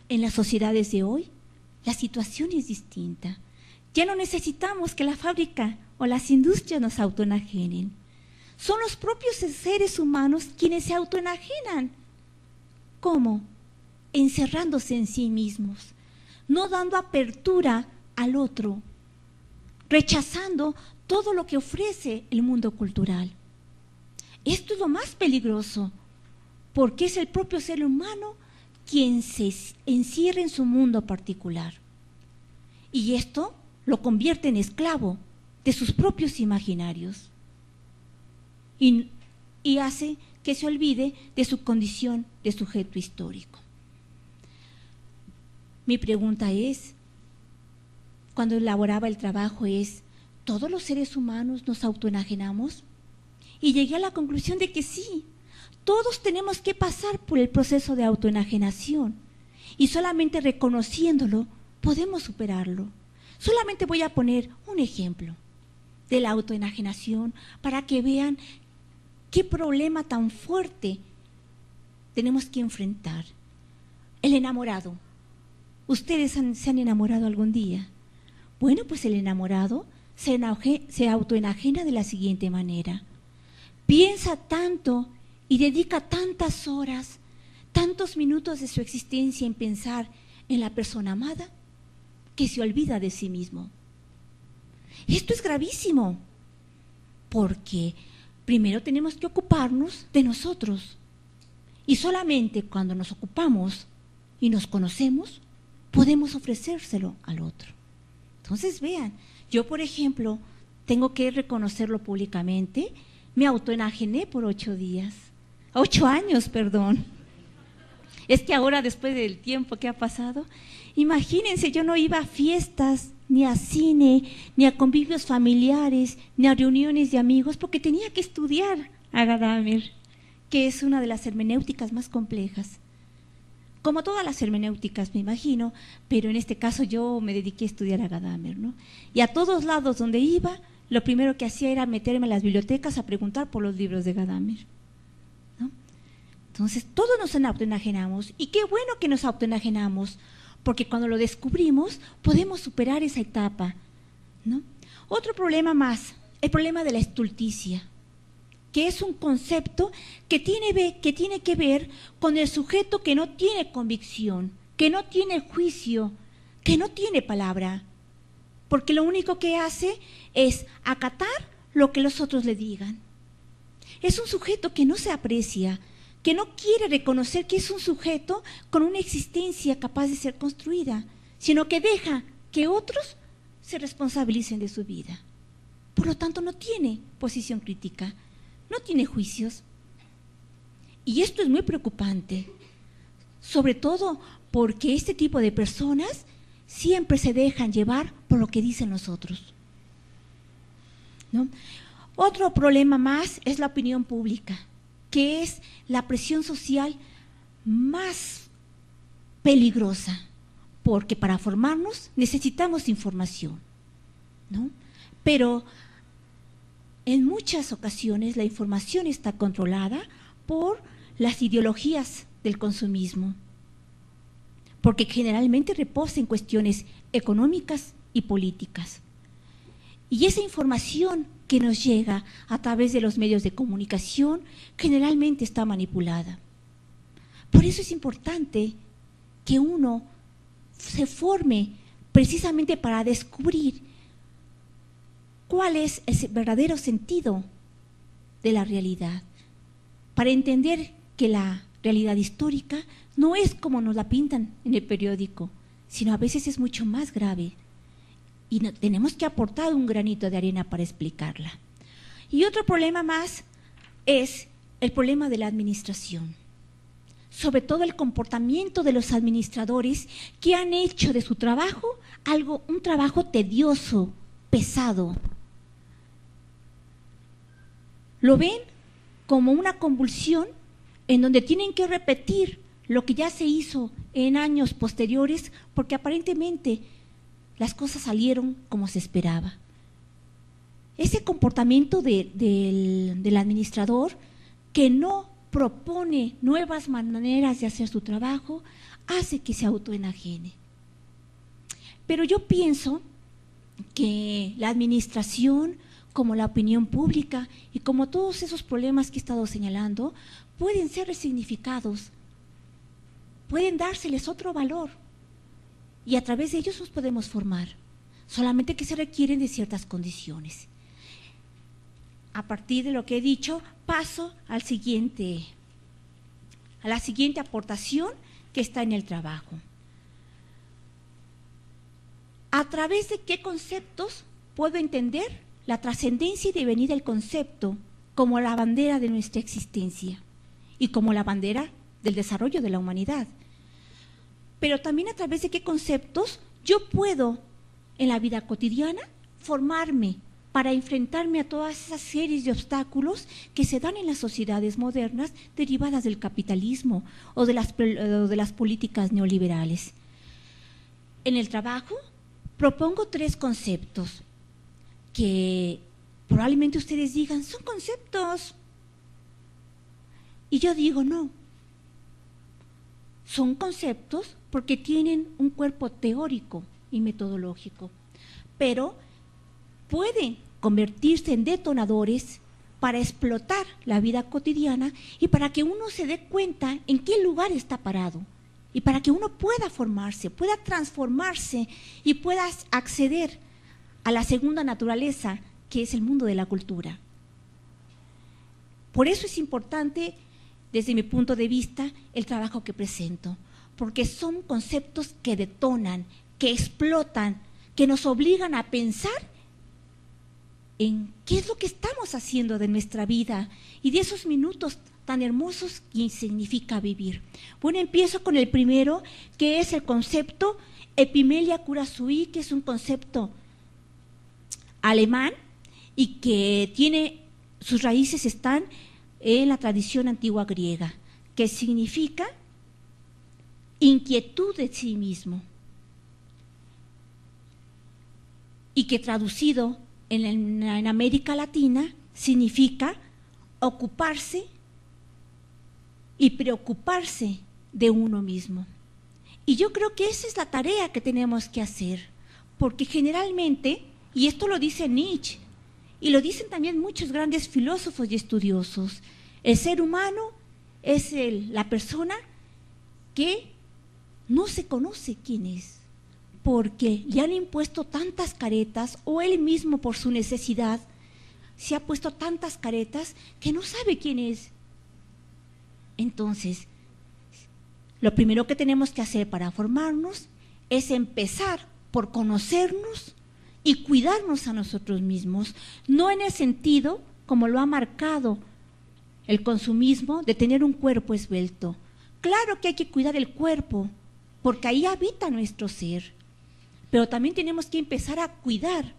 en las sociedades de hoy, la situación es distinta. Ya no necesitamos que la fábrica o las industrias nos autoenajenen. Son los propios seres humanos quienes se autoenajenan. ¿Cómo? Encerrándose en sí mismos, no dando apertura al otro, rechazando todo lo que ofrece el mundo cultural. Esto es lo más peligroso, porque es el propio ser humano quien se encierra en su mundo particular. Y esto lo convierte en esclavo de sus propios imaginarios y hace que se olvide de su condición de sujeto histórico. Mi pregunta es, cuando elaboraba el trabajo es, ¿todos los seres humanos nos autoenajenamos? Y llegué a la conclusión de que sí, todos tenemos que pasar por el proceso de autoenajenación y solamente reconociéndolo podemos superarlo. Solamente voy a poner un ejemplo de la autoenajenación para que vean qué problema tan fuerte tenemos que enfrentar. El enamorado. ¿Ustedes se han enamorado algún día? Bueno, pues el enamorado se autoenajena de la siguiente manera. Piensa tanto y dedica tantas horas, tantos minutos de su existencia en pensar en la persona amada, que se olvida de sí mismo. Esto es gravísimo, porque primero tenemos que ocuparnos de nosotros. Y solamente cuando nos ocupamos y nos conocemos, podemos ofrecérselo al otro. Entonces vean, yo por ejemplo, tengo que reconocerlo públicamente, me autoenajené por 8 años. Es que ahora, después del tiempo que ha pasado, imagínense, yo no iba a fiestas, ni a cine, ni a convivios familiares, ni a reuniones de amigos, porque tenía que estudiar a Gadamer, que es una de las hermenéuticas más complejas. Como todas las hermenéuticas, me imagino, pero en este caso yo me dediqué a estudiar a Gadamer, ¿no? Y a todos lados donde iba, lo primero que hacía era meterme a las bibliotecas a preguntar por los libros de Gadamer, ¿no? Entonces, todos nos autoenajenamos, y qué bueno que nos autoenajenamos, porque cuando lo descubrimos, podemos superar esa etapa, ¿no? Otro problema más, el problema de la estulticia, que es un concepto que tiene que ver con el sujeto que no tiene convicción, que no tiene juicio, que no tiene palabra, porque lo único que hace es acatar lo que los otros le digan. Es un sujeto que no se aprecia, que no quiere reconocer que es un sujeto con una existencia capaz de ser construida, sino que deja que otros se responsabilicen de su vida. Por lo tanto, no tiene posición crítica, no tiene juicios. Y esto es muy preocupante, sobre todo porque este tipo de personas siempre se dejan llevar por lo que dicen los otros, ¿no? Otro problema más es la opinión pública, que es la presión social más peligrosa, porque para formarnos necesitamos información, ¿no? Pero en muchas ocasiones la información está controlada por las ideologías del consumismo, porque generalmente reposa en cuestiones económicas y políticas. Y esa información que nos llega a través de los medios de comunicación generalmente está manipulada. Por eso es importante que uno se forme precisamente para descubrir cuál es el verdadero sentido de la realidad, para entender que la realidad histórica no es como nos la pintan en el periódico, sino a veces es mucho más grave. Y tenemos que aportar un granito de arena para explicarla. Y otro problema más es el problema de la administración, sobre todo el comportamiento de los administradores que han hecho de su trabajo un trabajo tedioso, pesado. Lo ven como una convulsión en donde tienen que repetir lo que ya se hizo en años posteriores, porque aparentemente las cosas salieron como se esperaba. Ese comportamiento del administrador que no propone nuevas maneras de hacer su trabajo, hace que se autoenajene. Pero yo pienso que la administración, como la opinión pública y como todos esos problemas que he estado señalando, pueden ser resignificados, pueden dárseles otro valor y a través de ellos nos podemos formar, solamente que se requieren de ciertas condiciones. A partir de lo que he dicho, paso a la siguiente aportación que está en el trabajo. ¿A través de qué conceptos puedo entender la trascendencia y devenir del concepto como la bandera de nuestra existencia y como la bandera del desarrollo de la humanidad? Pero también a través de qué conceptos yo puedo en la vida cotidiana formarme para enfrentarme a todas esas series de obstáculos que se dan en las sociedades modernas derivadas del capitalismo o de las políticas neoliberales. En el trabajo propongo 3 conceptos que probablemente ustedes digan, son conceptos. Y yo digo, no. Son conceptos porque tienen un cuerpo teórico y metodológico, pero pueden convertirse en detonadores para explotar la vida cotidiana y para que uno se dé cuenta en qué lugar está parado y para que uno pueda formarse, pueda transformarse y pueda acceder a la segunda naturaleza, que es el mundo de la cultura. Por eso es importante, desde mi punto de vista, el trabajo que presento, porque son conceptos que detonan, que explotan, que nos obligan a pensar en qué es lo que estamos haciendo de nuestra vida y de esos minutos tan hermosos que significa vivir. Bueno, empiezo con el primero, que es el concepto Epimelia Kurazui, que es un concepto alemán y que sus raíces están en la tradición antigua griega, que significa inquietud de sí mismo y que traducido en América Latina significa ocuparse y preocuparse de uno mismo. Y yo creo que esa es la tarea que tenemos que hacer, porque generalmente, y esto lo dice Nietzsche, y lo dicen también muchos grandes filósofos y estudiosos, el ser humano es la persona que no se conoce quién es, porque le han impuesto tantas caretas, o él mismo por su necesidad se ha puesto tantas caretas que no sabe quién es. Entonces, lo primero que tenemos que hacer para formarnos es empezar por conocernos y cuidarnos a nosotros mismos, no en el sentido, como lo ha marcado el consumismo, de tener un cuerpo esbelto. Claro que hay que cuidar el cuerpo, porque ahí habita nuestro ser, pero también tenemos que empezar a cuidar